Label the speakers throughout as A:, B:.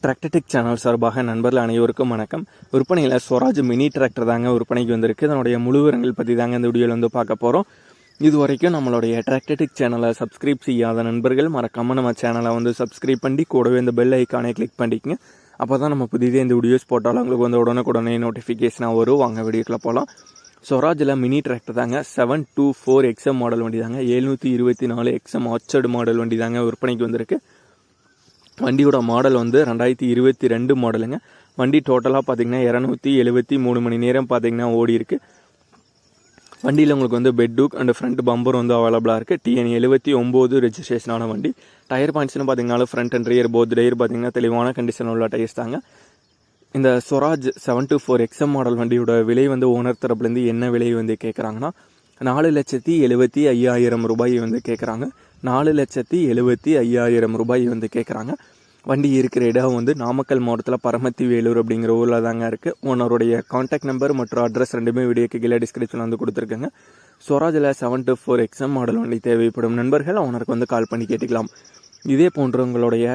A: Tractor Tech channel சார்பாக நண்பர்கள் அனைவருக்கும் வணக்கம். விற்பனையில் ஸ்வராஜ் மினி டிராக்டர் தாங்க விற்பனைக்கு வந்திருக்கு. இதனுடைய முழு விவரங்கள் பற்றி தாங்க இந்த வீடியோவில் வந்து பார்க்க போகிறோம். இது வரைக்கும் நம்மளுடைய டிராக்டர்டெக் சேனலை சப்ஸ்கிரைப் செய்யாத நண்பர்கள் மறக்காமல் நம்ம சேனலை வந்து சப்ஸ்கிரைப் பண்ணி கூடவே இந்த பெல் ஐக்கானை கிளிக் பண்ணிக்கங்க. அப்போ தான் நம்ம புதிதே இந்த வீடியோஸ் போட்டாலும் உங்களுக்கு வந்து உடனே நோட்டிஃபிகேஷனாக வரும். வாங்க வீடியோக்குள்ள போகலாம். ஸ்வராஜில் மினி டிராக்டர் தாங்க 724 XM மாடல் வண்டி தாங்க. 724 XM ஆர்ச்சர்டு மாடல் வண்டி தாங்க விற்பனைக்கு வந்திருக்கு. வண்டியோட மாடல் வந்து 2022 மாடலுங்க. வண்டி டோட்டலாக பார்த்தீங்கன்னா 273 மணி நேரம் பார்த்தீங்கன்னா ஓடி இருக்கு. வண்டியில் உங்களுக்கு வந்து பெட்டூக் அண்ட் ஃப்ரண்ட் பம்பர் வந்து அவைலபிளாக இருக்குது. TN 79 ரெஜிஸ்ட்ரேஷனான வண்டி. டயர் பாயிண்ட்ஸ்னு பார்த்தீங்கன்னா front and rear both tyre பார்த்தீங்கன்னா தெளிவான கண்டிஷன் உள்ள டயர்ஸ் தாங்க. இந்த ஸ்வராஜ் 724 XM மாடல் வண்டியோட விலை வந்து ஓனர் தரப்புலேருந்து என்ன விலை வந்து கேட்குறாங்கன்னா 4,75,000 ரூபாய் வந்து கேட்குறாங்க. 4,75,000 ரூபாய் வந்து கேட்குறாங்க. வண்டி இருக்கிற இடம் வந்து நாமக்கல் மாவட்டத்தில் பரமத்தி வேலூர் அப்படிங்கிற ஊரில் தாங்க இருக்குது. ஓனருடைய கான்டாக்ட் நம்பர் மற்றும் அட்ரஸ் ரெண்டுமே வீடியோக்கு கீழே டிஸ்கிரிப்ஷனில் வந்து கொடுத்துருக்கேங்க. ஸ்வராஜில் 724 XM மாடல் வண்டி தேவைப்படும் நண்பர்கள் ஓனருக்கு வந்து கால் பண்ணி கேட்டுக்கலாம். இதே போன்ற உங்களுடைய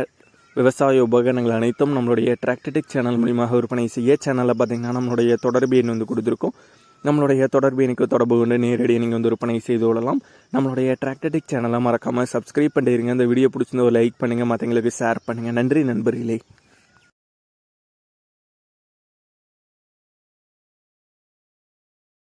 A: விவசாய உபகரணங்கள் அனைத்தும் நம்மளுடைய டிராக்டர்டெக் சேனல் மூலியமாக விற்பனை செய்ய சேனலில் பார்த்தீங்கன்னா நம்மளுடைய தொடர்பு எண் வந்து கொடுத்துருக்கோம். நம்மளுடைய தொடர்பு எனக்கு தொடர்பு கொண்டு நேரடியாக நீங்கள் வந்து விற்பனை செய்து கொள்ளலாம். நம்மளுடைய டிராக்டர்டெக் சேனலை மறக்காமல் சப்ஸ்கிரைப் பண்ணிடுங்க. இந்த வீடியோ பிடிச்சிருந்த ஒரு லைக் பண்ணுங்கள், மற்றவங்களுக்கு ஷேர் பண்ணுங்கள். நன்றி நண்பர்களே.